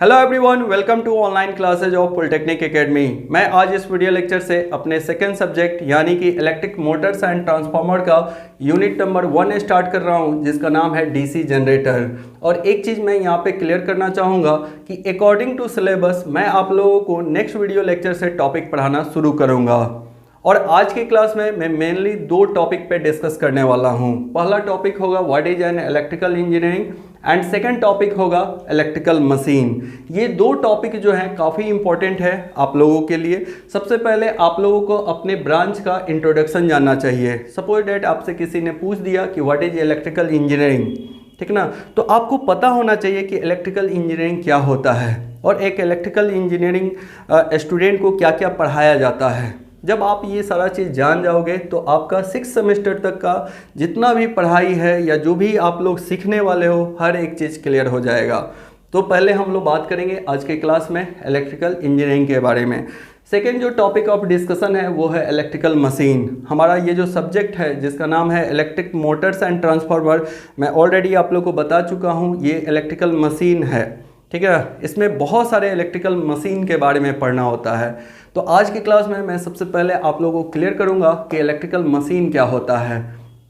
Hello everyone, welcome to online classes of polytechnic academy. मैं आज इस वीडियो लेक्चर से अपने सेकंड सब्जेक्ट यानी कि इलेक्ट्रिक मोटर्स एंड ट्रांसफार्मर का यूनिट नंबर 1 स्टार्ट कर रहा हूं, जिसका नाम है डीसी जनरेटर। और एक चीज़ मैं यहां पे क्लियर करना चाहूँगा कि अकॉर्डिंग टू सिलेबस मैं आप लोगों को नेक्स्ट वीडियो लेक्चर से टॉपिक पढ़ाना शुरू करूँगा। और आज की क्लास में मैं मेनली दो टॉपिक पे डिस्कस करने वाला हूँ। पहला टॉपिक होगा what is an electrical engineering and second topic होगा इलेक्ट्रिकल मशीन। ये दो टॉपिक जो हैं काफ़ी इंपॉर्टेंट है आप लोगों के लिए। सबसे पहले आप लोगों को अपने ब्रांच का इंट्रोडक्शन जानना चाहिए। सपोज डेट आपसे किसी ने पूछ दिया कि व्हाट इज इलेक्ट्रिकल इंजीनियरिंग, ठीक ना, तो आपको पता होना चाहिए कि इलेक्ट्रिकल इंजीनियरिंग क्या होता है और एक इलेक्ट्रिकल इंजीनियरिंग स्टूडेंट को क्या क्या पढ़ाया जाता है। जब आप ये सारा चीज़ जान जाओगे तो आपका 6 सेमेस्टर तक का जितना भी पढ़ाई है या जो भी आप लोग सीखने वाले हो हर एक चीज़ क्लियर हो जाएगा। तो पहले हम लोग बात करेंगे आज के क्लास में इलेक्ट्रिकल इंजीनियरिंग के बारे में। सेकेंड जो टॉपिक ऑफ डिस्कशन है वो है इलेक्ट्रिकल मशीन। हमारा ये जो सब्जेक्ट है जिसका नाम है इलेक्ट्रिक मोटर्स एंड ट्रांसफार्मर, मैं ऑलरेडी आप लोग को बता चुका हूँ ये इलेक्ट्रिकल मशीन है, ठीक है। इसमें बहुत सारे इलेक्ट्रिकल मशीन के बारे में पढ़ना होता है। तो आज की क्लास में मैं सबसे पहले आप लोगों को क्लियर करूंगा कि इलेक्ट्रिकल मशीन क्या होता है।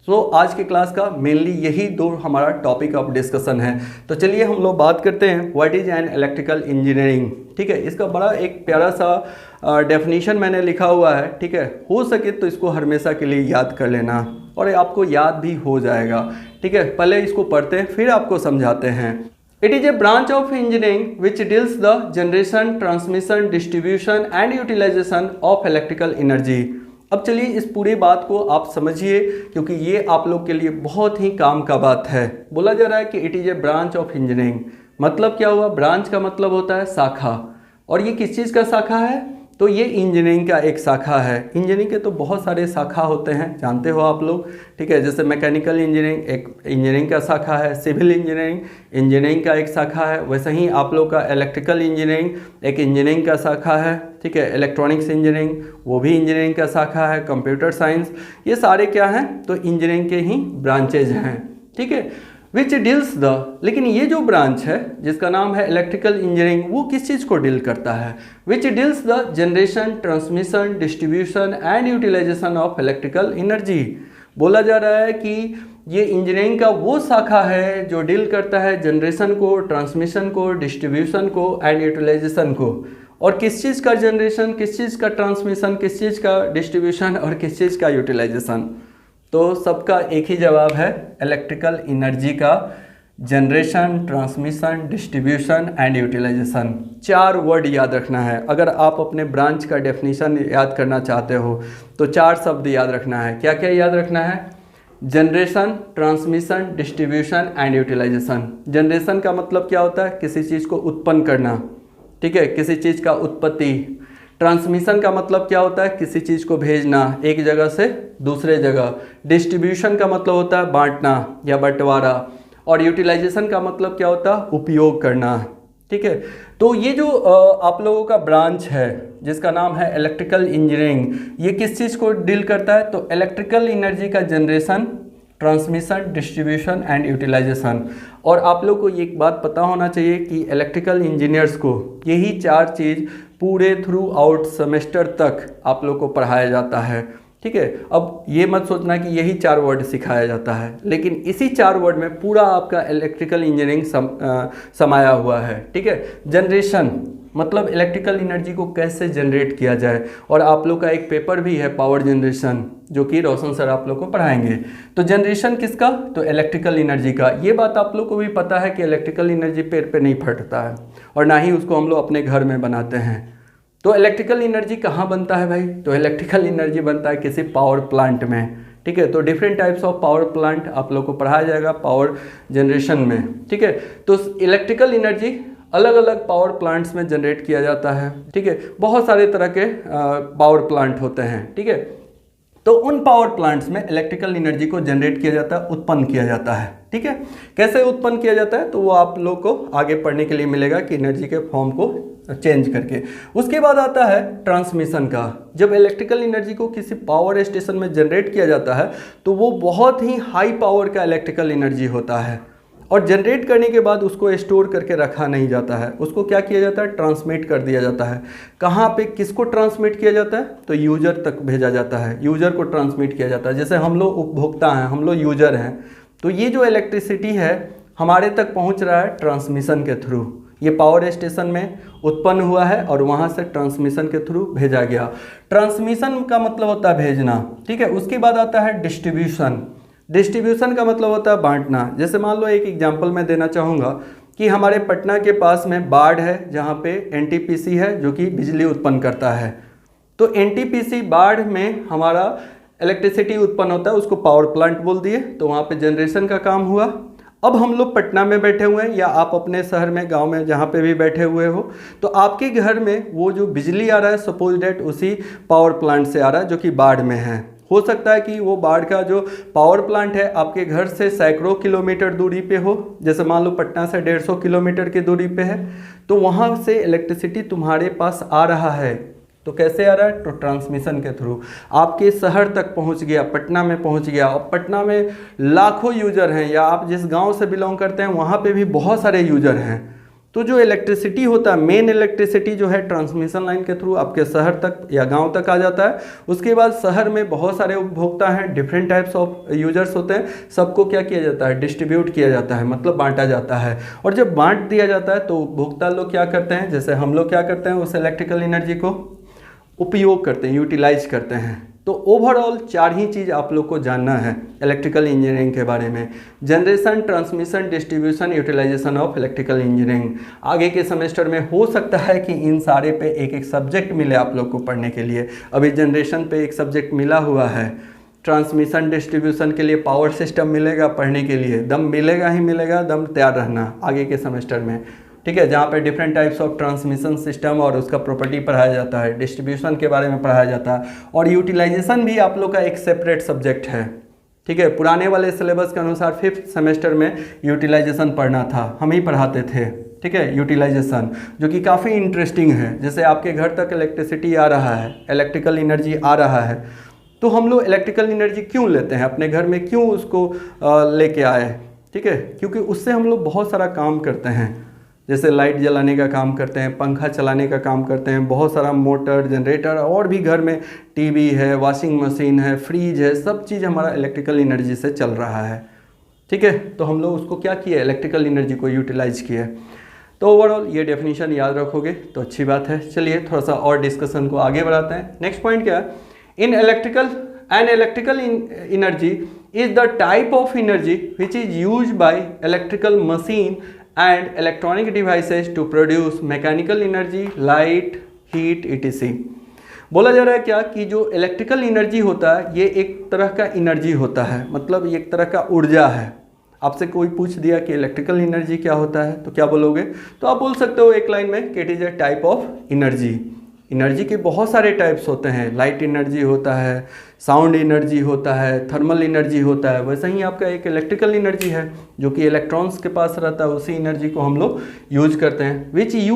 तो आज की क्लास का मेनली यही दो हमारा टॉपिक ऑफ डिस्कशन है। तो चलिए हम लोग बात करते हैं what is an electrical engineering, ठीक है। इसका बड़ा एक प्यारा सा डेफिनेशन मैंने लिखा हुआ है, ठीक है। हो सके तो इसको हमेशा के लिए याद कर लेना और आपको याद भी हो जाएगा, ठीक है। पहले इसको पढ़ते हैं फिर आपको समझाते हैं। It is a branch of engineering which deals the generation, transmission, distribution and utilization of electrical energy। अब चलिए इस पूरी बात को आप समझिए क्योंकि ये आप लोग के लिए बहुत ही काम का बात है। बोला जा रहा है कि it is a branch of engineering, मतलब क्या हुआ, ब्रांच का मतलब होता है शाखा। और ये किस चीज़ का शाखा है, तो ये इंजीनियरिंग का एक शाखा है। इंजीनियरिंग के तो बहुत सारे शाखा होते हैं, जानते हो आप लोग, ठीक है। जैसे मैकेनिकल इंजीनियरिंग एक इंजीनियरिंग का शाखा है, सिविल इंजीनियरिंग इंजीनियरिंग का एक शाखा है, वैसे ही आप लोग का इलेक्ट्रिकल इंजीनियरिंग एक इंजीनियरिंग का शाखा है, ठीक है। इलेक्ट्रॉनिक्स इंजीनियरिंग वो भी इंजीनियरिंग का शाखा है, कंप्यूटर साइंस, ये सारे क्या हैं, तो इंजीनियरिंग के ही ब्रांचेज हैं, ठीक है। विच डील्स द, लेकिन ये जो ब्रांच है जिसका नाम है इलेक्ट्रिकल इंजीनियरिंग वो किस चीज़ को डील करता है, which deals the generation, transmission, distribution and utilisation of electrical energy. बोला जा रहा है कि ये इंजीनियरिंग का वो शाखा है जो डील करता है जनरेशन को, ट्रांसमिशन को, डिस्ट्रीब्यूशन को एंड यूटिलाइजेशन को। और किस चीज़ का जनरेशन, किस चीज़ का ट्रांसमिशन, किस चीज़ का डिस्ट्रीब्यूशन और किस चीज़ का यूटिलाइजेशन, तो सबका एक ही जवाब है इलेक्ट्रिकल एनर्जी का generation, transmission, distribution and utilisation. 4 word याद रखना है। अगर आप अपने ब्रांच का डेफिनेशन याद करना चाहते हो तो 4 शब्द याद रखना है। क्या क्या याद रखना है, generation, transmission, distribution and utilisation. Generation का मतलब क्या होता है, किसी चीज़ को उत्पन्न करना, ठीक है, किसी चीज़ का उत्पत्ति। ट्रांसमिशन का मतलब क्या होता है, किसी चीज़ को भेजना एक जगह से दूसरे जगह। डिस्ट्रीब्यूशन का मतलब होता है बांटना या बंटवारा। और यूटिलाइजेशन का मतलब क्या होता है, उपयोग करना, ठीक है। तो ये जो आप लोगों का ब्रांच है जिसका नाम है इलेक्ट्रिकल इंजीनियरिंग, ये किस चीज़ को डील करता है, तो इलेक्ट्रिकल एनर्जी का generation, transmission, distribution and utilisation. और आप लोग को ये एक बात पता होना चाहिए कि इलेक्ट्रिकल इंजीनियर्स को यही 4 चीज़ पूरे थ्रू आउट सेमेस्टर तक आप लोग को पढ़ाया जाता है, ठीक है। अब ये मत सोचना कि यही 4 वर्ड सिखाया जाता है, लेकिन इसी 4 वर्ड में पूरा आपका इलेक्ट्रिकल इंजीनियरिंग समाया हुआ है, ठीक है। जनरेशन मतलब इलेक्ट्रिकल एनर्जी को कैसे जनरेट किया जाए। और आप लोग का एक पेपर भी है पावर जनरेशन जो कि रोशन सर आप लोग को पढ़ाएंगे। तो जनरेशन किसका, तो इलेक्ट्रिकल एनर्जी का। ये बात आप लोग को भी पता है कि इलेक्ट्रिकल एनर्जी पेड़ पे नहीं फटता है और ना ही उसको हम लोग अपने घर में बनाते हैं। तो इलेक्ट्रिकल एनर्जी कहाँ बनता है भाई, तो इलेक्ट्रिकल एनर्जी बनता है किसी पावर प्लांट में, ठीक है। तो different types of power plant आप लोग को पढ़ाया जाएगा पावर जनरेशन में, ठीक है। तो इलेक्ट्रिकल एनर्जी अलग अलग पावर प्लांट्स में जनरेट किया जाता है, ठीक है। बहुत सारे तरह के पावर प्लांट होते हैं, ठीक है। तो उन पावर प्लांट्स में इलेक्ट्रिकल एनर्जी को जनरेट किया जाता है, उत्पन्न किया जाता है, ठीक है। कैसे उत्पन्न किया जाता है तो वो आप लोग को आगे पढ़ने के लिए मिलेगा कि एनर्जी के फॉर्म को चेंज करके। उसके बाद आता है ट्रांसमिशन का। जब इलेक्ट्रिकल एनर्जी को किसी पावर स्टेशन में जनरेट किया जाता है तो वो बहुत ही हाई पावर का इलेक्ट्रिकल एनर्जी होता है और जनरेट करने के बाद उसको स्टोर करके रखा नहीं जाता है, उसको क्या किया जाता है, ट्रांसमिट कर दिया जाता है। कहाँ पे किसको ट्रांसमिट किया जाता है, तो यूजर तक भेजा जाता है, यूजर को ट्रांसमिट किया जाता है। जैसे हम लोग उपभोक्ता हैं, हम लोग यूजर हैं, तो ये जो इलेक्ट्रिसिटी है हमारे तक पहुंच रहा है ट्रांसमिशन के थ्रू। ये पावर स्टेशन में उत्पन्न हुआ है और वहाँ से ट्रांसमिशन के थ्रू भेजा गया। ट्रांसमिशन का मतलब होता है भेजना, ठीक है। उसके बाद आता है डिस्ट्रीब्यूशन। डिस्ट्रीब्यूशन का मतलब होता है बांटना। जैसे मान लो एक एग्जांपल मैं देना चाहूँगा कि हमारे पटना के पास में बाढ़ है, जहाँ पे एनटीपीसी है जो कि बिजली उत्पन्न करता है। तो एनटीपीसी बाढ़ में हमारा इलेक्ट्रिसिटी उत्पन्न होता है, उसको पावर प्लांट बोल दिए, तो वहाँ पे जनरेशन का काम हुआ। अब हम लोग पटना में बैठे हुए हैं या आप अपने शहर में, गांव में, जहाँ पे भी बैठे हुए हो, तो आपके घर में वो जो बिजली आ रहा है सपोज डेट उसी पावर प्लांट से आ रहा है जो कि बाढ़ में है। हो सकता है कि वो बाढ़ का जो पावर प्लांट है आपके घर से सैकड़ों किलोमीटर दूरी पे हो, जैसे मान लो पटना से 150 किलोमीटर की दूरी पे है, तो वहाँ से इलेक्ट्रिसिटी तुम्हारे पास आ रहा है। तो कैसे आ रहा है, तो ट्रांसमिशन के थ्रू आपके शहर तक पहुंच गया, पटना में पहुंच गया। और पटना में लाखों यूजर हैं, या आप जिस गांव से बिलोंग करते हैं वहाँ पे भी बहुत सारे यूजर हैं। तो जो इलेक्ट्रिसिटी होता है, मेन इलेक्ट्रिसिटी जो है ट्रांसमिशन लाइन के थ्रू आपके शहर तक या गांव तक आ जाता है। उसके बाद शहर में बहुत सारे उपभोक्ता हैं, डिफरेंट टाइप्स ऑफ यूजर्स होते हैं, सबको क्या किया जाता है, डिस्ट्रीब्यूट किया जाता है, मतलब बांटा जाता है। और जब बांट दिया जाता है तो उपभोक्ता लोग क्या करते हैं, जैसे हम लोग क्या करते हैं, उस इलेक्ट्रिकल एनर्जी को उपयोग करते हैं, यूटिलाइज करते हैं। तो ओवरऑल 4 ही चीज़ आप लोग को जानना है इलेक्ट्रिकल इंजीनियरिंग के बारे में: generation, transmission, distribution, utilisation of electrical engineering. आगे के सेमेस्टर में हो सकता है कि इन सारे पे एक एक सब्जेक्ट मिले आप लोग को पढ़ने के लिए। अभी जनरेशन पे एक सब्जेक्ट मिला हुआ है, ट्रांसमिशन डिस्ट्रीब्यूशन के लिए पावर सिस्टम मिलेगा पढ़ने के लिए, दम मिलेगा ही मिलेगा, दम तैयार रहना आगे के सेमेस्टर में, ठीक है, जहाँ पे different types of transmission system और उसका प्रॉपर्टी पढ़ाया जाता है, डिस्ट्रीब्यूशन के बारे में पढ़ाया जाता है, और यूटिलाइजेशन भी आप लोग का एक सेपरेट सब्जेक्ट है, ठीक है। पुराने वाले सिलेबस के अनुसार 5th सेमेस्टर में यूटिलाइजेशन पढ़ना था, हम ही पढ़ाते थे, ठीक है, यूटिलाइजेशन, जो कि काफ़ी इंटरेस्टिंग है। जैसे आपके घर तक इलेक्ट्रिसिटी आ रहा है, इलेक्ट्रिकल एनर्जी आ रहा है, तो हम लोग इलेक्ट्रिकल एनर्जी क्यों लेते हैं अपने घर में, क्यों उसको लेके आए, ठीक है, क्योंकि उससे हम लोग बहुत सारा काम करते हैं। जैसे लाइट जलाने का काम करते हैं, पंखा चलाने का काम करते हैं, बहुत सारा मोटर, जनरेटर, और भी घर में टीवी है, वॉशिंग मशीन है, फ्रीज है, सब चीज़ हमारा इलेक्ट्रिकल एनर्जी से चल रहा है, ठीक है। तो हम लोग उसको क्या किए, इलेक्ट्रिकल एनर्जी को यूटिलाइज किए। तो ओवरऑल ये डेफिनेशन याद रखोगे तो अच्छी बात है। चलिए थोड़ा सा और डिस्कशन को आगे बढ़ाते हैं। नेक्स्ट पॉइंट क्या है, in electrical energy is the type of energy which is use by electrical machine and electronic devices to produce mechanical energy, light, heat, etc. बोला जा रहा है क्या कि जो इलेक्ट्रिकल एनर्जी होता है ये एक तरह का एनर्जी होता है, मतलब ये एक तरह का ऊर्जा है। आपसे कोई पूछ दिया कि इलेक्ट्रिकल एनर्जी क्या होता है तो क्या बोलोगे, तो आप बोल सकते हो एक लाइन में कि it is a type of energy. Energy के बहुत सारे टाइप्स होते हैं, लाइट एनर्जी होता है, साउंड एनर्जी होता है, थर्मल एनर्जी होता है। वैसे ही आपका एक इलेक्ट्रिकल एनर्जी है जो कि इलेक्ट्रॉन्स के पास रहता है, उसी एनर्जी को हम लोग यूज करते हैं, which is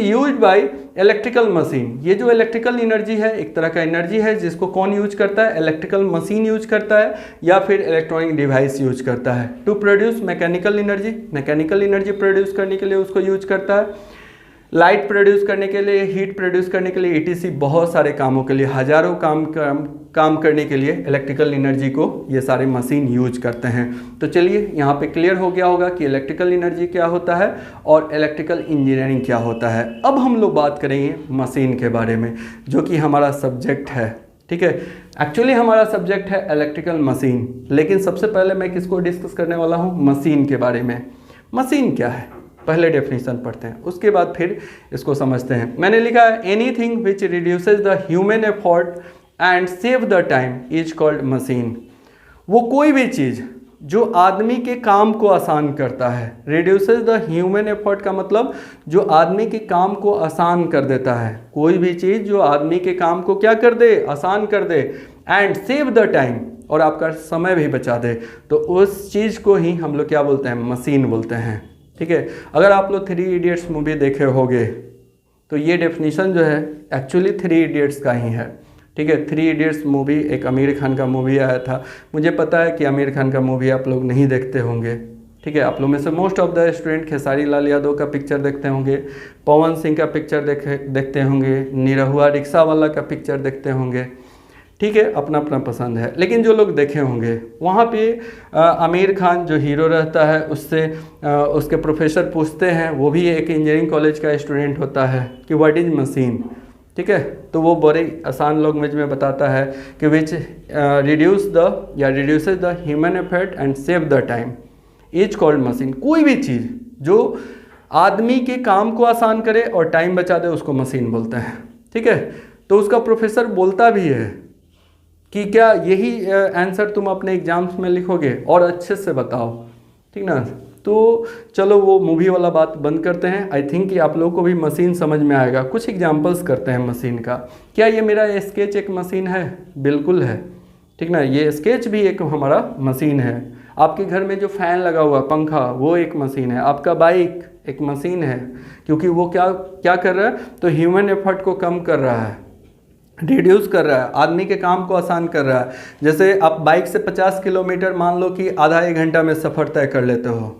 used by electrical machine. ये जो इलेक्ट्रिकल एनर्जी है एक तरह का एनर्जी है जिसको कौन यूज करता है, इलेक्ट्रिकल मशीन यूज करता है या फिर इलेक्ट्रॉनिक डिवाइस यूज करता है। To produce mechanical energy, mechanical energy produce करने के लिए उसको यूज करता है, लाइट प्रोड्यूस करने के लिए, हीट प्रोड्यूस करने के लिए, ईटीसी बहुत सारे कामों के लिए, हजारों काम करने के लिए इलेक्ट्रिकल एनर्जी को ये सारे मशीन यूज करते हैं। तो चलिए यहाँ पे क्लियर हो गया होगा कि इलेक्ट्रिकल एनर्जी क्या होता है और इलेक्ट्रिकल इंजीनियरिंग क्या होता है। अब हम लोग बात करेंगे मशीन के बारे में जो कि हमारा सब्जेक्ट है, ठीक है। एक्चुअली हमारा सब्जेक्ट है इलेक्ट्रिकल मशीन, लेकिन सबसे पहले मैं किसको डिस्कस करने वाला हूँ, मशीन के बारे में। मशीन क्या है पहले डेफिनेशन पढ़ते हैं, उसके बाद फिर इसको समझते हैं। मैंने लिखा है anything which reduces the human effort and save the time is called machine. वो कोई भी चीज़ जो आदमी के काम को आसान करता है, रिड्यूसेस द ह्यूमन एफर्ट का मतलब जो आदमी के काम को आसान कर देता है, कोई भी चीज़ जो आदमी के काम को क्या कर दे, आसान कर दे, एंड सेव द टाइम, और आपका समय भी बचा दे, तो उस चीज़ को ही हम लोग क्या बोलते हैं, मशीन बोलते हैं, ठीक है। अगर आप लोग 3 इडियट्स मूवी देखे होंगे तो ये डेफिनेशन जो है एक्चुअली 3 इडियट्स का ही है। ठीक है। 3 इडियट्स मूवी एक आमिर खान का मूवी आया था। मुझे पता है कि आमिर खान का मूवी आप लोग नहीं देखते होंगे, ठीक है। आप लोग में से most of the student Khesari Lal Yadav का पिक्चर देखते होंगे, पवन सिंह का पिक्चर देखते होंगे, निरहुआ रिक्शा वाला का पिक्चर देखते होंगे, ठीक है। अपना अपना पसंद है। लेकिन जो लोग देखे होंगे वहाँ पे आमिर खान जो हीरो रहता है उससे उसके प्रोफेसर पूछते हैं, वो भी एक इंजीनियरिंग कॉलेज का स्टूडेंट होता है, कि व्हाट इज़ मशीन, ठीक है। तो वो बड़े आसान लैंग्वेज में बताता है कि which reduces the human effort and save the time is called machine. कोई भी चीज़ जो आदमी के काम को आसान करे और टाइम बचा दे उसको मशीन बोलते हैं, ठीक है। तो उसका प्रोफेसर बोलता भी है कि क्या यही आंसर तुम अपने एग्जाम्स में लिखोगे और अच्छे से बताओ, ठीक ना। तो चलो वो मूवी वाला बात बंद करते हैं। आई थिंक कि आप लोगों को भी मशीन समझ में आएगा। कुछ एग्जांपल्स करते हैं मशीन का। क्या ये मेरा स्केच एक मशीन है? बिल्कुल है, ठीक ना। ये स्केच भी एक हमारा मशीन है। आपके घर में जो फ़ैन लगा हुआ पंखा वो एक मशीन है। आपका बाइक एक मशीन है, क्योंकि वो क्या कर रहा है, तो ह्यूमन एफर्ट को कम कर रहा है, रिड्यूस कर रहा है, आदमी के काम को आसान कर रहा है। जैसे आप बाइक से 50 किलोमीटर मान लो कि आधा 1 घंटा में सफ़र तय कर लेते हो।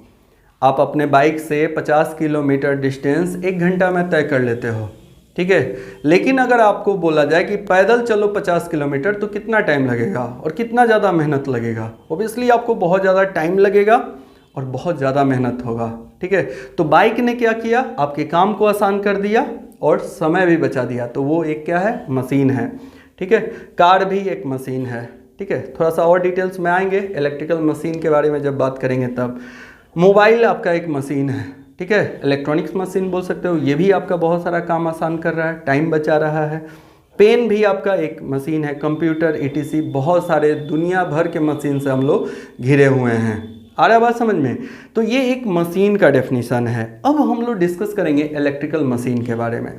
आप अपने बाइक से 50 किलोमीटर डिस्टेंस 1 घंटा में तय कर लेते हो, ठीक है। लेकिन अगर आपको बोला जाए कि पैदल चलो 50 किलोमीटर तो कितना टाइम लगेगा और कितना ज़्यादा मेहनत लगेगा? ऑब्वियसली आपको बहुत ज़्यादा टाइम लगेगा और बहुत ज़्यादा मेहनत होगा, ठीक है। तो बाइक ने क्या किया, आपके काम को आसान कर दिया और समय भी बचा दिया। तो वो एक क्या है, मशीन है, ठीक है। कार भी एक मशीन है, ठीक है। थोड़ा सा और डिटेल्स में आएंगे इलेक्ट्रिकल मशीन के बारे में जब बात करेंगे तब। मोबाइल आपका एक मशीन है, ठीक है। इलेक्ट्रॉनिक्स मशीन बोल सकते हो। ये भी आपका बहुत सारा काम आसान कर रहा है, टाइम बचा रहा है। पेन भी आपका एक मशीन है। कंप्यूटर ETC बहुत सारे दुनिया भर के मशीन से हम लोग घिरे हुए हैं। आ रहा है बात समझ में? तो ये एक मशीन का डेफिनेशन है। अब हम लोग डिस्कस करेंगे इलेक्ट्रिकल मशीन के बारे में।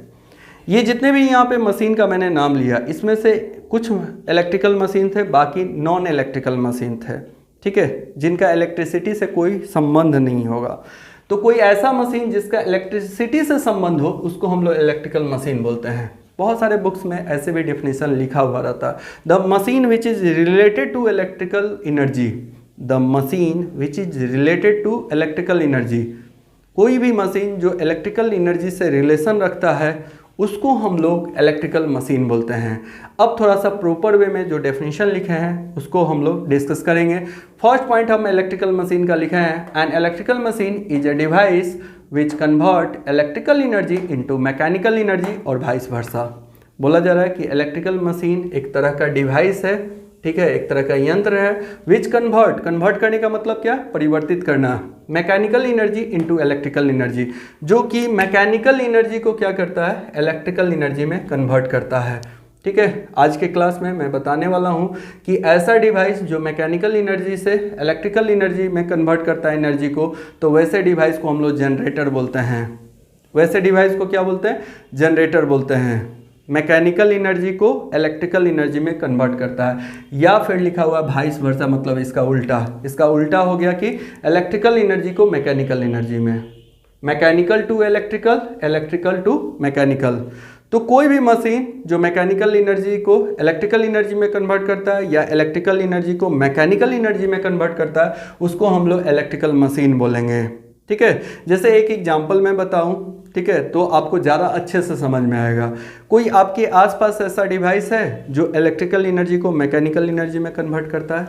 ये जितने भी यहाँ पे मशीन का मैंने नाम लिया, इसमें से कुछ इलेक्ट्रिकल मशीन थे, बाकी नॉन इलेक्ट्रिकल मशीन थे, ठीक है, जिनका इलेक्ट्रिसिटी से कोई संबंध नहीं होगा। तो कोई ऐसा मशीन जिसका इलेक्ट्रिसिटी से संबंध हो उसको हम लोग इलेक्ट्रिकल मशीन बोलते हैं। बहुत सारे बुक्स में ऐसे भी डेफिनेशन लिखा हुआ रहता है। The machine which is related to electrical energy, the machine which is related to electrical energy. कोई भी मशीन जो इलेक्ट्रिकल एनर्जी से रिलेशन रखता है उसको हम लोग इलेक्ट्रिकल मशीन बोलते हैं। अब थोड़ा सा प्रॉपर वे में जो डेफिनेशन लिखे हैं उसको हम लोग डिस्कस करेंगे। फर्स्ट पॉइंट हम इलेक्ट्रिकल मशीन का लिखे हैं, N electrical machine is a device which convert electrical energy into mechanical energy और वाइस वर्सा। बोला जा रहा है कि इलेक्ट्रिकल मशीन एक तरह का डिवाइस है, ठीक है, एक तरह का यंत्र है, विच कन्वर्ट करने का मतलब क्या, परिवर्तित करना, mechanical energy into electrical energy, जो कि मैकेनिकल एनर्जी को क्या करता है, इलेक्ट्रिकल एनर्जी में कन्वर्ट करता है, ठीक है। आज के क्लास में मैं बताने वाला हूँ कि ऐसा डिवाइस जो मैकेनिकल एनर्जी से इलेक्ट्रिकल एनर्जी में कन्वर्ट करता है एनर्जी को, तो वैसे डिवाइस को हम लोग जनरेटर बोलते हैं। वैसे डिवाइस को क्या बोलते हैं, जनरेटर बोलते हैं। मैकेनिकल एनर्जी को इलेक्ट्रिकल एनर्जी में कन्वर्ट करता है, या फिर लिखा हुआ वाइस वर्सा, मतलब इसका उल्टा हो गया कि इलेक्ट्रिकल एनर्जी को मैकेनिकल एनर्जी में, mechanical to electrical, electrical to mechanical. तो कोई भी मशीन जो मैकेनिकल एनर्जी को इलेक्ट्रिकल एनर्जी में कन्वर्ट करता है या इलेक्ट्रिकल एनर्जी को मैकेनिकल एनर्जी में कन्वर्ट करता है उसको हम लोग इलेक्ट्रिकल मशीन बोलेंगे, ठीक है। जैसे एक एग्जांपल मैं बताऊं, ठीक है, तो आपको ज़्यादा अच्छे से समझ में आएगा। कोई आपके आसपास ऐसा डिवाइस है जो इलेक्ट्रिकल एनर्जी को मैकेनिकल एनर्जी में कन्वर्ट करता है?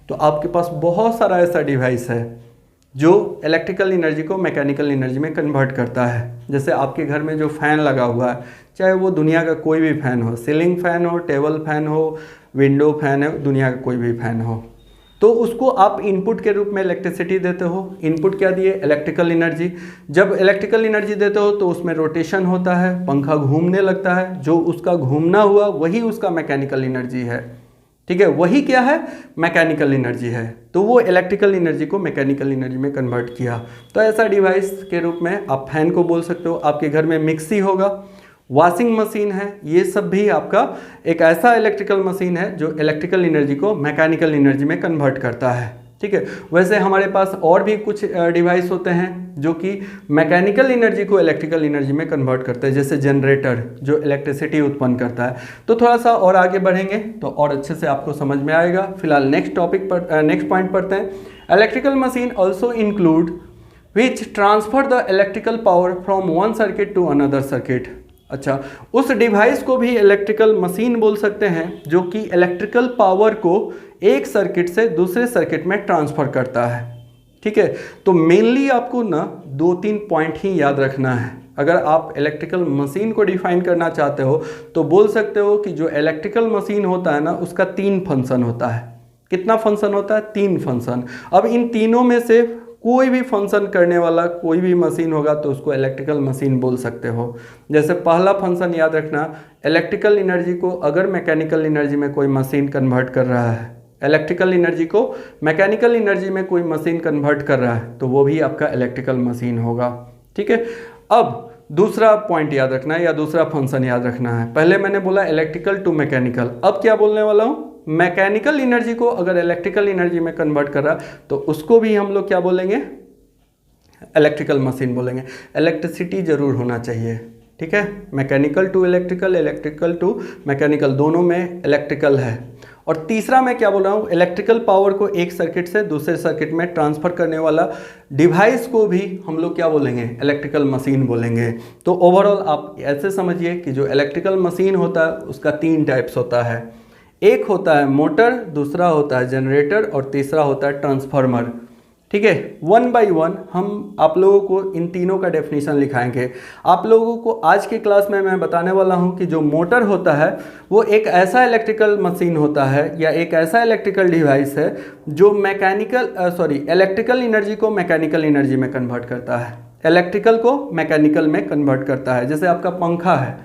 तो आपके पास बहुत सारा ऐसा डिवाइस है जो इलेक्ट्रिकल एनर्जी को मैकेनिकल एनर्जी में कन्वर्ट करता है। जैसे आपके घर में जो फ़ैन लगा हुआ है, चाहे वो दुनिया का कोई भी फ़ैन हो, सीलिंग फ़ैन हो, टेबल फ़ैन हो, विंडो फ़ैन हो, दुनिया का कोई भी फ़ैन हो, तो उसको आप इनपुट के रूप में इलेक्ट्रिसिटी देते हो। इनपुट क्या दिए, इलेक्ट्रिकल एनर्जी। जब इलेक्ट्रिकल एनर्जी देते हो तो उसमें रोटेशन होता है, पंखा घूमने लगता है, जो उसका घूमना हुआ वही उसका मैकेनिकल एनर्जी है, ठीक है, वही क्या है, मैकेनिकल एनर्जी है। तो वो इलेक्ट्रिकल एनर्जी को मैकेनिकल एनर्जी में कन्वर्ट किया। तो ऐसा डिवाइस के रूप में आप फैन को बोल सकते हो। आपके घर में मिक्सी होगा, वॉशिंग मशीन है, ये सब भी आपका एक ऐसा इलेक्ट्रिकल मशीन है जो इलेक्ट्रिकल एनर्जी को मैकेनिकल एनर्जी में कन्वर्ट करता है, ठीक है। वैसे हमारे पास और भी कुछ डिवाइस होते हैं जो कि मैकेनिकल एनर्जी को इलेक्ट्रिकल एनर्जी में कन्वर्ट करते हैं, जैसे जनरेटर जो इलेक्ट्रिसिटी उत्पन्न करता है। तो थोड़ा सा और आगे बढ़ेंगे तो और अच्छे से आपको समझ में आएगा। फिलहाल नेक्स्ट पॉइंट पढ़ते हैं। Electrical machine also include which transfer the electrical power from one circuit to another circuit. अच्छा, उस डिवाइस को भी इलेक्ट्रिकल मशीन बोल सकते हैं जो कि इलेक्ट्रिकल पावर को एक सर्किट से दूसरे सर्किट में ट्रांसफ़र करता है। ठीक है, तो मेनली आपको ना 2-3 पॉइंट ही याद रखना है। अगर आप इलेक्ट्रिकल मशीन को डिफाइन करना चाहते हो तो बोल सकते हो कि जो इलेक्ट्रिकल मशीन होता है ना, उसका 3 फंक्शन होता है। कितना फंक्शन होता है? 3 फंक्शन। अब इन तीनों में से कोई भी फंक्शन करने वाला कोई भी मशीन होगा तो उसको इलेक्ट्रिकल मशीन बोल सकते हो। जैसे पहला फंक्शन याद रखना, इलेक्ट्रिकल एनर्जी को अगर मैकेनिकल एनर्जी में कोई मशीन कन्वर्ट कर रहा है, इलेक्ट्रिकल एनर्जी को मैकेनिकल एनर्जी में कोई मशीन कन्वर्ट कर रहा है तो वो भी आपका इलेक्ट्रिकल मशीन होगा। ठीक है, अब दूसरा पॉइंट याद रखना है या दूसरा फंक्शन याद रखना है। पहले मैंने बोला इलेक्ट्रिकल टू मैकेनिकल, अब क्या बोलने वाला हूँ? मैकेनिकल एनर्जी को अगर इलेक्ट्रिकल एनर्जी में कन्वर्ट कर रहा तो उसको भी हम लोग क्या बोलेंगे? इलेक्ट्रिकल मशीन बोलेंगे। इलेक्ट्रिसिटी जरूर होना चाहिए। ठीक है, mechanical to electrical, electrical to mechanical, दोनों में इलेक्ट्रिकल है। और तीसरा मैं क्या बोल रहा हूँ? इलेक्ट्रिकल पावर को एक सर्किट से दूसरे सर्किट में ट्रांसफ़र करने वाला डिवाइस को भी हम लोग क्या बोलेंगे? इलेक्ट्रिकल मशीन बोलेंगे। तो ओवरऑल आप ऐसे समझिए कि जो इलेक्ट्रिकल मशीन होता है उसका 3 टाइप्स होता है। एक होता है मोटर, दूसरा होता है जनरेटर और तीसरा होता है ट्रांसफार्मर। ठीक है, 1 बाय 1 हम आप लोगों को इन तीनों का डेफिनेशन लिखाएंगे। आप लोगों को आज की क्लास में मैं बताने वाला हूं कि जो मोटर होता है वो एक ऐसा इलेक्ट्रिकल मशीन होता है या एक ऐसा इलेक्ट्रिकल डिवाइस है जो इलेक्ट्रिकल एनर्जी को मैकेनिकल एनर्जी में कन्वर्ट करता है, इलेक्ट्रिकल को मैकेनिकल में कन्वर्ट करता है। जैसे आपका पंखा है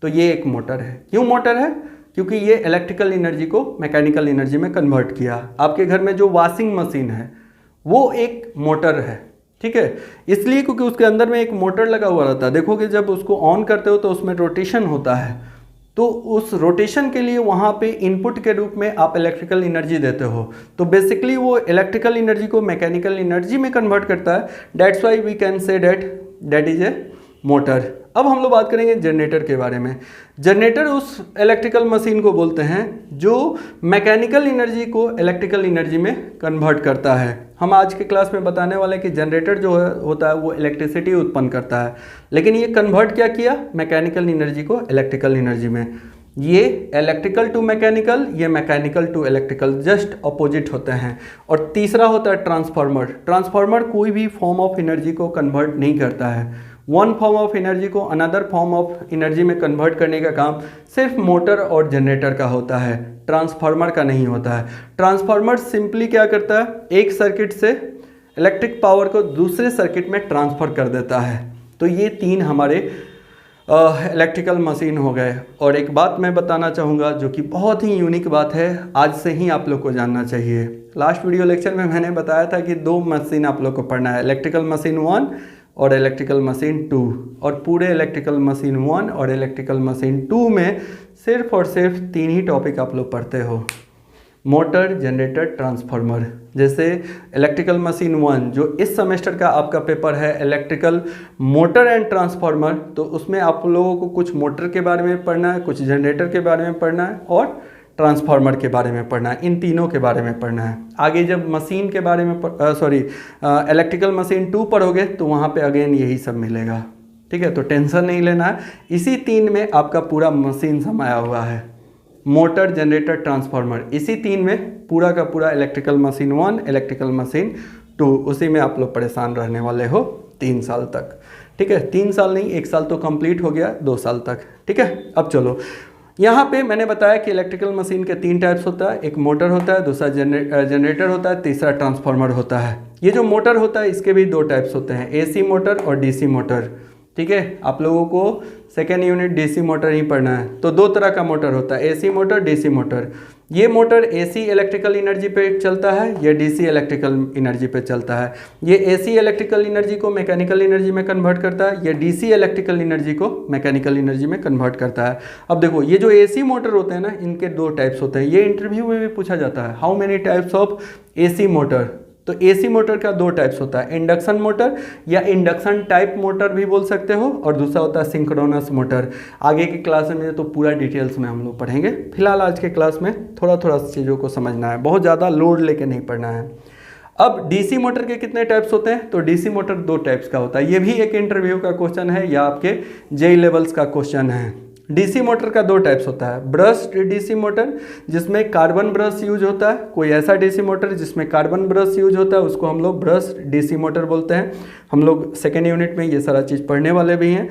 तो ये एक मोटर है। क्यों मोटर है? क्योंकि ये इलेक्ट्रिकल एनर्जी को मैकेनिकल एनर्जी में कन्वर्ट किया। आपके घर में जो वॉशिंग मशीन है वो एक मोटर है। ठीक है, इसलिए क्योंकि उसके अंदर में एक मोटर लगा हुआ रहता है। देखोगे जब उसको ऑन करते हो तो उसमें रोटेशन होता है, तो उस रोटेशन के लिए वहाँ पे इनपुट के रूप में आप इलेक्ट्रिकल एनर्जी देते हो। तो बेसिकली वो इलेक्ट्रिकल एनर्जी को मैकेनिकल एनर्जी में कन्वर्ट करता है। That's why we can say that is a motor. अब हम लोग बात करेंगे जनरेटर के बारे में। जनरेटर उस इलेक्ट्रिकल मशीन को बोलते हैं जो मैकेनिकल एनर्जी को इलेक्ट्रिकल एनर्जी में कन्वर्ट करता है। हम आज के क्लास में बताने वाले हैं कि जनरेटर जो होता है वो इलेक्ट्रिसिटी उत्पन्न करता है, लेकिन ये कन्वर्ट क्या किया? मैकेनिकल एनर्जी को इलेक्ट्रिकल एनर्जी में। ये इलेक्ट्रिकल टू मैकेनिकल, ये mechanical to electrical, just opposite होते हैं। और तीसरा होता है ट्रांसफार्मर। ट्रांसफार्मर कोई भी फॉर्म ऑफ एनर्जी को कन्वर्ट नहीं करता है। वन फॉर्म ऑफ एनर्जी को अनदर फॉर्म ऑफ एनर्जी में कन्वर्ट करने का काम सिर्फ मोटर और जनरेटर का होता है, ट्रांसफार्मर का नहीं होता है। ट्रांसफार्मर सिंपली क्या करता है? एक सर्किट से इलेक्ट्रिक पावर को दूसरे सर्किट में ट्रांसफ़र कर देता है। तो ये 3 हमारे इलेक्ट्रिकल मशीन हो गए। और एक बात मैं बताना चाहूँगा जो कि बहुत ही यूनिक बात है, आज से ही आप लोग को जानना चाहिए। लास्ट वीडियो लेक्चर में मैंने बताया था कि 2 मशीन आप लोग को पढ़ना है, इलेक्ट्रिकल मशीन 1 और इलेक्ट्रिकल मशीन 2। और पूरे इलेक्ट्रिकल मशीन 1 और इलेक्ट्रिकल मशीन 2 में सिर्फ और सिर्फ 3 ही टॉपिक आप लोग पढ़ते हो, मोटर, जनरेटर, ट्रांसफार्मर। जैसे इलेक्ट्रिकल मशीन 1 जो इस सेमेस्टर का आपका पेपर है इलेक्ट्रिकल मोटर एंड ट्रांसफार्मर, तो उसमें आप लोगों को कुछ मोटर के बारे में पढ़ना है, कुछ जनरेटर के बारे में पढ़ना है और ट्रांसफार्मर के बारे में पढ़ना है। इन तीनों के बारे में पढ़ना है। आगे जब मशीन के बारे में इलेक्ट्रिकल मशीन 2 पढ़ोगे तो वहाँ पे अगेन यही सब मिलेगा। ठीक है, तो टेंशन नहीं लेना है। इसी 3 में आपका पूरा मशीन समाया हुआ है, मोटर, जनरेटर, ट्रांसफार्मर। इसी 3 में पूरा का पूरा इलेक्ट्रिकल मशीन 1, इलेक्ट्रिकल मशीन 2, उसी में आप लोग परेशान रहने वाले हो 3 साल तक। ठीक है, 3 साल नहीं, 1 साल तो कंप्लीट हो गया, 2 साल तक। ठीक है, अब चलो यहाँ पे मैंने बताया कि इलेक्ट्रिकल मशीन के 3 टाइप्स होता है, एक मोटर होता है, दूसरा जनरेटर होता है, तीसरा ट्रांसफार्मर होता है। ये जो मोटर होता है इसके भी 2 टाइप्स होते हैं, एसी मोटर और डीसी मोटर। ठीक है, आप लोगों को सेकेंड यूनिट डीसी मोटर ही पढ़ना है। तो 2 तरह का मोटर होता है, एसी मोटर, डीसी मोटर। ये मोटर एसी इलेक्ट्रिकल एनर्जी पे चलता है, ये डीसी इलेक्ट्रिकल एनर्जी पे चलता है। ये एसी इलेक्ट्रिकल एनर्जी को मैकेनिकल एनर्जी में कन्वर्ट करता है, ये डीसी इलेक्ट्रिकल एनर्जी को मैकेनिकल एनर्जी में कन्वर्ट करता है। अब देखो ये जो एसी मोटर होते हैं ना, इनके 2 टाइप्स होते हैं। ये इंटरव्यू में भी पूछा जाता है, how many types of AC motor, तो एसी मोटर का दो टाइप्स होता है, इंडक्शन मोटर या इंडक्शन टाइप मोटर भी बोल सकते हो, और दूसरा होता है सिंक्रोनस मोटर। आगे की क्लास में तो पूरा डिटेल्स में हम लोग पढ़ेंगे, फिलहाल आज के क्लास में थोड़ा थोड़ा चीज़ों को समझना है, बहुत ज़्यादा लोड लेके नहीं पढ़ना है। अब डीसी मोटर के कितने टाइप्स होते हैं, तो डीसी मोटर दो टाइप्स का होता है। ये भी एक इंटरव्यू का क्वेश्चन है या आपके जेई लेवल्स का क्वेश्चन है। डीसी मोटर का दो टाइप्स होता है, ब्रश्ड डीसी मोटर जिसमें कार्बन ब्रश यूज होता है, कोई ऐसा डीसी मोटर जिसमें कार्बन ब्रश यूज होता है उसको हम लोग ब्रश्ड डीसी मोटर बोलते हैं। हम लोग सेकेंड यूनिट में ये सारा चीज़ पढ़ने वाले भी हैं।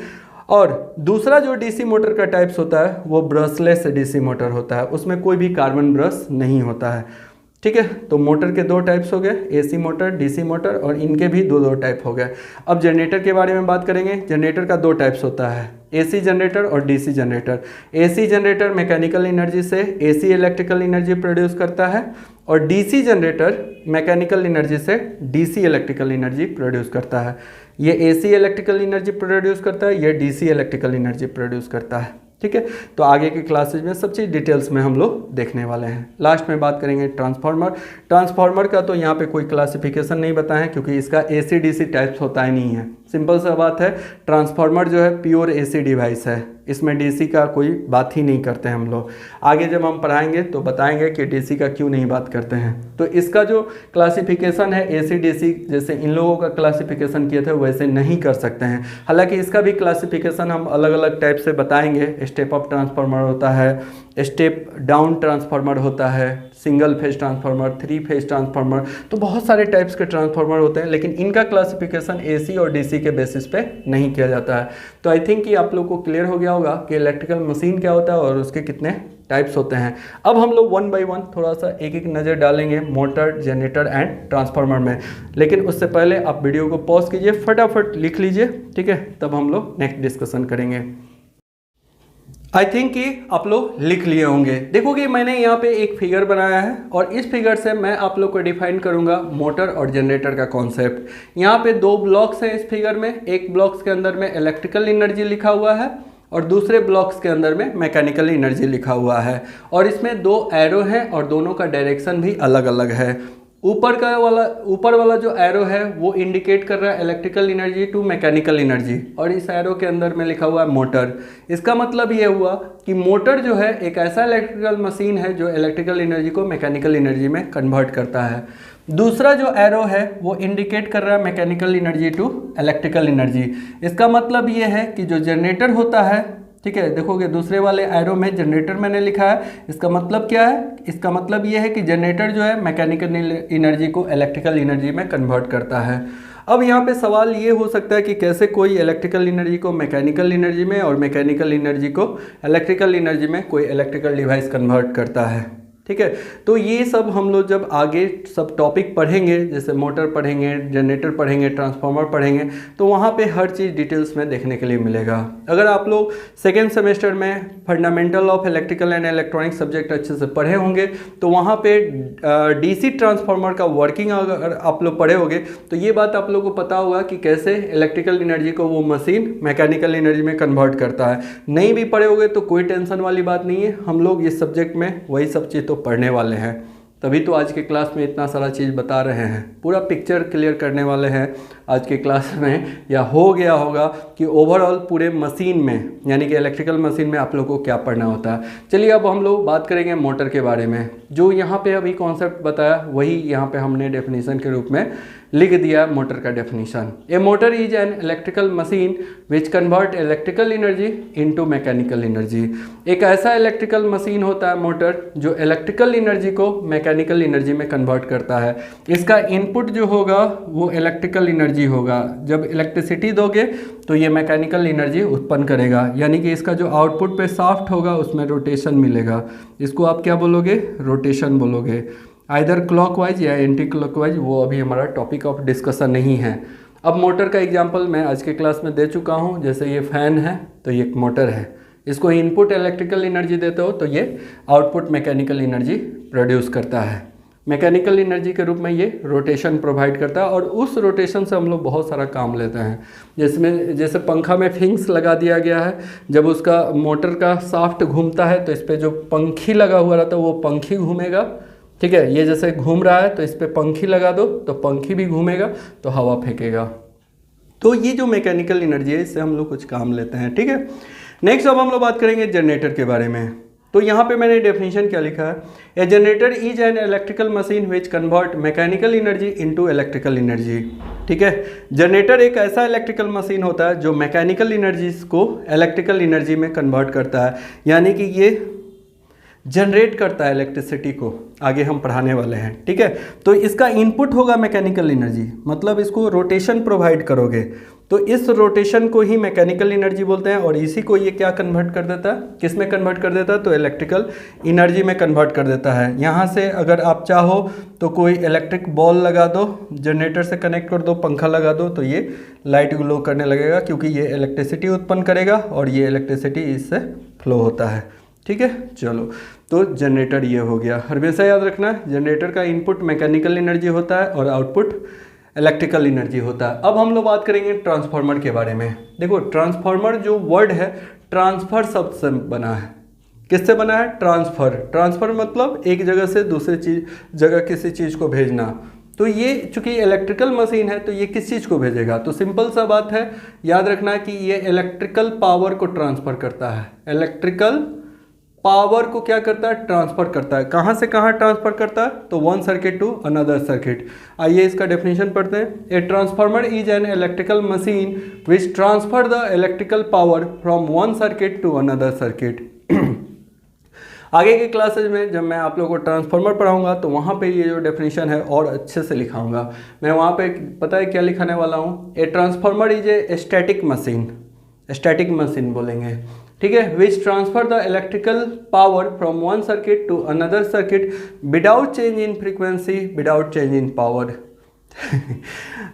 और दूसरा जो डीसी मोटर का टाइप्स होता है वो ब्रशलेस डीसी मोटर होता है, उसमें कोई भी कार्बन ब्रश नहीं होता है। ठीक है, तो मोटर के दो टाइप्स हो गए, एसी मोटर, डीसी मोटर, और इनके भी दो दो टाइप हो गए। अब जनरेटर के बारे में बात करेंगे। जनरेटर का दो टाइप्स होता है, एसी जनरेटर और DC generator. AC generator mechanical energy से एसी इलेक्ट्रिकल एनर्जी प्रोड्यूस करता है, और डीसी जनरेटर मैकेनिकल एनर्जी से डीसी इलेक्ट्रिकल एनर्जी प्रोड्यूस करता है। ये एसी इलेक्ट्रिकल एनर्जी प्रोड्यूस करता है, ये डीसी इलेक्ट्रिकल एनर्जी प्रोड्यूस करता है। ठीक है, तो आगे की क्लासेज में सब चीज़ डिटेल्स में हम लोग देखने वाले हैं। लास्ट में बात करेंगे ट्रांसफार्मर। ट्रांसफार्मर का तो यहाँ पे कोई क्लासिफिकेशन नहीं बताएं क्योंकि इसका एसी डीसी टाइप्स होता ही नहीं है। सिंपल सा बात है, ट्रांसफार्मर जो है प्योर एसी डिवाइस है, इसमें डीसी का कोई बात ही नहीं करते हैं हम लोग। आगे जब हम पढ़ाएंगे तो बताएंगे कि डीसी का क्यों नहीं बात करते हैं। तो इसका जो क्लासिफिकेशन है एसी डीसी, जैसे इन लोगों का क्लासिफिकेशन किए थे वैसे नहीं कर सकते हैं। हालांकि इसका भी क्लासिफिकेशन हम अलग अलग टाइप से बताएंगे। स्टेप अप ट्रांसफार्मर होता है, स्टेप डाउन ट्रांसफार्मर होता है, single phase transformer, three phase transformer, तो बहुत सारे टाइप्स के ट्रांसफार्मर होते हैं, लेकिन इनका क्लासिफिकेशन एसी और डीसी के बेसिस पे नहीं किया जाता है। तो आई थिंक कि आप लोग को क्लियर हो गया होगा कि इलेक्ट्रिकल मशीन क्या होता है और उसके कितने टाइप्स होते हैं। अब हम लोग वन बाय वन थोड़ा सा एक एक नज़र डालेंगे मोटर, जनरेटर एंड ट्रांसफार्मर में, लेकिन उससे पहले आप वीडियो को पॉज कीजिए, फटाफट लिख लीजिए, ठीक है, तब हम लोग नेक्स्ट डिस्कशन करेंगे। आई थिंक कि आप लोग लिख लिए होंगे। देखो कि मैंने यहाँ पे एक फिगर बनाया है और इस फिगर से मैं आप लोग को डिफाइन करूँगा मोटर और जनरेटर का कॉन्सेप्ट। यहाँ पे दो ब्लॉक्स हैं इस फिगर में, एक ब्लॉक्स के अंदर में इलेक्ट्रिकल एनर्जी लिखा हुआ है और दूसरे ब्लॉक्स के अंदर में मैकेनिकल एनर्जी लिखा हुआ है, और इसमें दो एरो हैं और दोनों का डायरेक्शन भी अलग अलग है। ऊपर वाला जो एरो है वो इंडिकेट कर रहा है electrical energy to mechanical energy, और इस एरो के अंदर में लिखा हुआ है मोटर। इसका मतलब ये हुआ कि मोटर जो है एक ऐसा इलेक्ट्रिकल मशीन है जो इलेक्ट्रिकल एनर्जी को मैकेनिकल एनर्जी में कन्वर्ट करता है। दूसरा जो एरो है वो इंडिकेट कर रहा है mechanical energy to electrical energy. इसका मतलब ये है कि जो जनरेटर होता है, ठीक है, देखोगे दूसरे वाले एरो में जनरेटर मैंने लिखा है, इसका मतलब क्या है, इसका मतलब ये है कि जनरेटर जो है मैकेनिकल एनर्जी को इलेक्ट्रिकल एनर्जी में कन्वर्ट करता है। अब यहाँ पे सवाल ये हो सकता है कि कैसे कोई इलेक्ट्रिकल एनर्जी को मैकेनिकल एनर्जी में और मैकेनिकल एनर्जी को इलेक्ट्रिकल एनर्जी में कोई इलेक्ट्रिकल डिवाइस कन्वर्ट करता है। ठीक है, तो ये सब हम लोग जब आगे सब टॉपिक पढ़ेंगे, जैसे मोटर पढ़ेंगे, जनरेटर पढ़ेंगे, ट्रांसफार्मर पढ़ेंगे, तो वहाँ पे हर चीज़ डिटेल्स में देखने के लिए मिलेगा। अगर आप लोग सेकेंड सेमेस्टर में fundamental of electrical and electronic subject अच्छे से पढ़े होंगे तो वहाँ पे डीसी ट्रांसफार्मर का वर्किंग अगर आप लोग पढ़े होंगे तो ये बात आप लोग को पता होगा कि कैसे इलेक्ट्रिकल एनर्जी को वो मशीन मैकेनिकल एनर्जी में कन्वर्ट करता है। नहीं भी पढ़े होंगे तो कोई टेंशन वाली बात नहीं है, हम लोग इस सब्जेक्ट में वही सब चीज़ तो पढ़ने वाले हैं, तभी तो आज के क्लास में इतना सारा चीज़ बता रहे हैं, पूरा पिक्चर क्लियर करने वाले हैं आज के क्लास में। या हो गया होगा कि ओवरऑल पूरे मशीन में, यानी कि इलेक्ट्रिकल मशीन में आप लोगों को क्या पढ़ना होता है। चलिए अब हम लोग बात करेंगे मोटर के बारे में। जो यहाँ पे अभी कॉन्सेप्ट बताया वही यहाँ पे हमने डेफिनेशन के रूप में लिख दिया मोटर का definition. A motor is an electrical machine which convert electrical energy into mechanical energy. एक ऐसा इलेक्ट्रिकल मशीन होता है मोटर जो इलेक्ट्रिकल एनर्जी को मैकेनिकल एनर्जी में कन्वर्ट करता है। इसका इनपुट जो होगा वो इलेक्ट्रिकल एनर्जी होगा, जब इलेक्ट्रिसिटी दोगे तो ये मैकेनिकल एनर्जी उत्पन्न करेगा, यानी कि इसका जो आउटपुट पे शाफ्ट होगा उसमें रोटेशन मिलेगा। इसको आप क्या बोलोगे, रोटेशन बोलोगे, आइदर क्लॉकवाइज या एंटी क्लॉकवाइज, वो अभी हमारा टॉपिक ऑफ डिस्कशन नहीं है। अब मोटर का एग्जांपल मैं आज के क्लास में दे चुका हूँ। जैसे ये फैन है तो ये एक मोटर है, इसको इनपुट इलेक्ट्रिकल एनर्जी देते हो तो ये आउटपुट मैकेनिकल एनर्जी प्रोड्यूस करता है। मैकेनिकल एनर्जी के रूप में ये रोटेशन प्रोवाइड करता है और उस रोटेशन से हम लोग बहुत सारा काम लेते हैं। जिसमें जैसे पंखा में फिंक्स लगा दिया गया है, जब उसका मोटर का शाफ्ट घूमता है तो इस पर जो पंखी लगा हुआ रहता है वो पंखी घूमेगा, ठीक है, ये जैसे घूम रहा है तो इस पर पंखी लगा दो तो पंखी भी घूमेगा तो हवा फेंकेगा। तो ये जो मैकेनिकल एनर्जी है इससे हम लोग कुछ काम लेते हैं। ठीक है, नेक्स्ट अब हम लोग बात करेंगे जनरेटर के बारे में। तो यहाँ पे मैंने डेफिनेशन क्या लिखा है, a generator is an electrical machine which convert mechanical energy into electrical energy. ठीक है, जनरेटर एक ऐसा इलेक्ट्रिकल मशीन होता है जो मैकेनिकल एनर्जीज को इलेक्ट्रिकल एनर्जी में कन्वर्ट करता है, यानी कि ये जनरेट करता है इलेक्ट्रिसिटी को, आगे हम पढ़ाने वाले हैं। ठीक है, तो इसका इनपुट होगा मैकेनिकल एनर्जी, मतलब इसको रोटेशन प्रोवाइड करोगे तो इस रोटेशन को ही मैकेनिकल एनर्जी बोलते हैं, और इसी को ये क्या कन्वर्ट कर देता है, किस में कन्वर्ट कर देता है, तो इलेक्ट्रिकल एनर्जी में कन्वर्ट कर देता है। यहाँ से अगर आप चाहो तो कोई इलेक्ट्रिक बॉल लगा दो, जनरेटर से कनेक्ट कर दो, पंखा लगा दो तो ये लाइट ग्लो करने लगेगा, क्योंकि ये इलेक्ट्रिसिटी उत्पन्न करेगा और ये इलेक्ट्रिसिटी इससे फ्लो होता है। ठीक है, चलो तो जनरेटर ये हो गया। हमेशा याद रखना, जनरेटर का इनपुट मैकेनिकल एनर्जी होता है और आउटपुट इलेक्ट्रिकल एनर्जी होता है। अब हम लोग बात करेंगे ट्रांसफार्मर के बारे में। देखो, ट्रांसफार्मर जो वर्ड है ट्रांसफर शब्द से बना है। किससे बना है, ट्रांसफर। ट्रांसफर मतलब एक जगह से दूसरे जगह किसी चीज़ को भेजना। तो ये चूंकि इलेक्ट्रिकल मशीन है तो ये किस चीज़ को भेजेगा, तो सिंपल सा बात है, याद रखना कि ये इलेक्ट्रिकल पावर को ट्रांसफ़र करता है। इलेक्ट्रिकल पावर को क्या करता है, ट्रांसफर करता है। कहाँ से कहाँ ट्रांसफर करता है, तो one circuit to another circuit. आइए इसका डेफिनेशन पढ़ते हैं। A transformer is an electrical machine which transfer the electrical power from one circuit to another circuit. आगे के क्लासेज में जब मैं आप लोगों को ट्रांसफार्मर पढ़ाऊंगा तो वहाँ पे ये जो डेफिनेशन है और अच्छे से लिखाऊंगा मैं। वहाँ पे पता है क्या लिखाने वाला हूँ, a transformer is a static machine, static machine बोलेंगे। ठीक है, which transfer the electrical power from one circuit to another circuit without change in frequency, without change in power.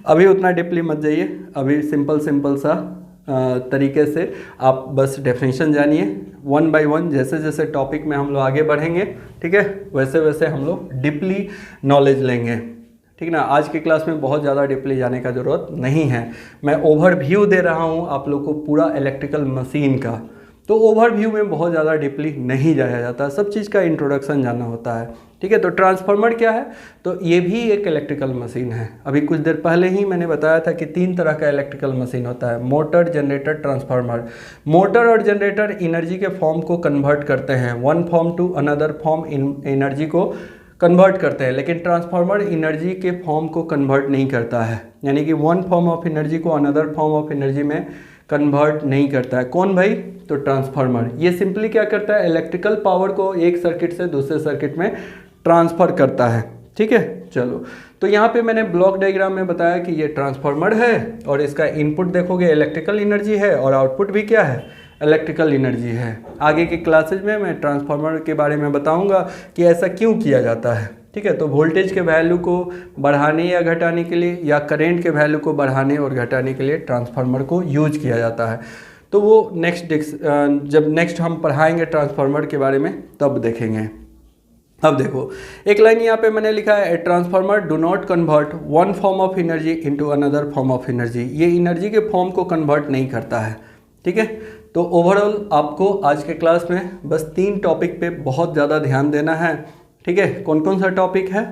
अभी उतना डीपली मत जाइए, अभी सिंपल सा तरीके से आप बस डेफिनेशन जानिए वन बाय वन। जैसे जैसे टॉपिक में हम लोग आगे बढ़ेंगे, ठीक है, वैसे वैसे हम लोग डीपली नॉलेज लेंगे। ठीक ना, आज की क्लास में बहुत ज़्यादा डीपली जाने का ज़रूरत नहीं है। मैं ओवरव्यू दे रहा हूँ आप लोग को पूरा इलेक्ट्रिकल मशीन का, तो ओवरव्यू में बहुत ज़्यादा डीपली नहीं जाया जाता, सब चीज़ का इंट्रोडक्शन जानना होता है। ठीक है, तो ट्रांसफार्मर क्या है, तो ये भी एक इलेक्ट्रिकल मशीन है। अभी कुछ देर पहले ही मैंने बताया था कि 3 तरह का इलेक्ट्रिकल मशीन होता है, मोटर, जनरेटर, ट्रांसफार्मर। मोटर और जनरेटर एनर्जी के फॉर्म को कन्वर्ट करते हैं, one form to another form energy को कन्वर्ट करते हैं, लेकिन ट्रांसफार्मर एनर्जी के फॉर्म को कन्वर्ट नहीं करता है, यानी कि वन फॉर्म ऑफ एनर्जी को अनदर फॉर्म ऑफ एनर्जी में कन्वर्ट नहीं करता है। कौन भाई, तो ट्रांसफार्मर। ये सिंपली क्या करता है, इलेक्ट्रिकल पावर को एक सर्किट से दूसरे सर्किट में ट्रांसफ़र करता है। ठीक है, चलो तो यहाँ पे मैंने ब्लॉक डायग्राम में बताया कि ये ट्रांसफार्मर है और इसका इनपुट देखोगे इलेक्ट्रिकल एनर्जी है और आउटपुट भी क्या है, इलेक्ट्रिकल एनर्जी है। आगे के क्लासेज में मैं ट्रांसफार्मर के बारे में बताऊँगा कि ऐसा क्यों किया जाता है। ठीक है, तो वोल्टेज के वैल्यू को बढ़ाने या घटाने के लिए या करेंट के वैल्यू को बढ़ाने और घटाने के लिए ट्रांसफार्मर को यूज किया जाता है। तो वो जब नेक्स्ट हम पढ़ाएंगे ट्रांसफार्मर के बारे में तब देखेंगे। अब देखो, एक लाइन यहाँ पे मैंने लिखा है, a transformer do not convert one form of energy into another form of energy. ये एनर्जी के फॉर्म को कन्वर्ट नहीं करता है। ठीक है, तो ओवरऑल आपको आज के क्लास में बस 3 टॉपिक पे बहुत ज़्यादा ध्यान देना है। ठीक है, कौन कौन सा टॉपिक है,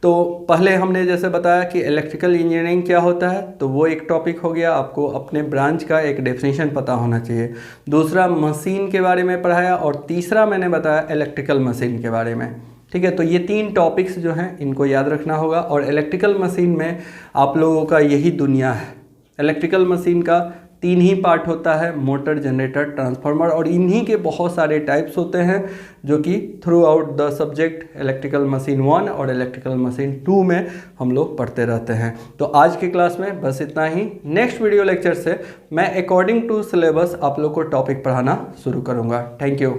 तो पहले हमने जैसे बताया कि इलेक्ट्रिकल इंजीनियरिंग क्या होता है, तो वो एक टॉपिक हो गया, आपको अपने ब्रांच का एक डेफिनेशन पता होना चाहिए। दूसरा मशीन के बारे में पढ़ाया और तीसरा मैंने बताया इलेक्ट्रिकल मशीन के बारे में। ठीक है, तो ये 3 टॉपिक्स जो हैं इनको याद रखना होगा। और इलेक्ट्रिकल मशीन में आप लोगों का यही दुनिया है। इलेक्ट्रिकल मशीन का 3 ही पार्ट होता है, मोटर, जनरेटर, ट्रांसफार्मर, और इन्हीं के बहुत सारे टाइप्स होते हैं जो कि through out the subject electrical machine 1 और इलेक्ट्रिकल मशीन 2 में हम लोग पढ़ते रहते हैं। तो आज की क्लास में बस इतना ही। नेक्स्ट वीडियो लेक्चर से मैं अकॉर्डिंग टू सिलेबस आप लोग को टॉपिक पढ़ाना शुरू करूँगा। Thank you.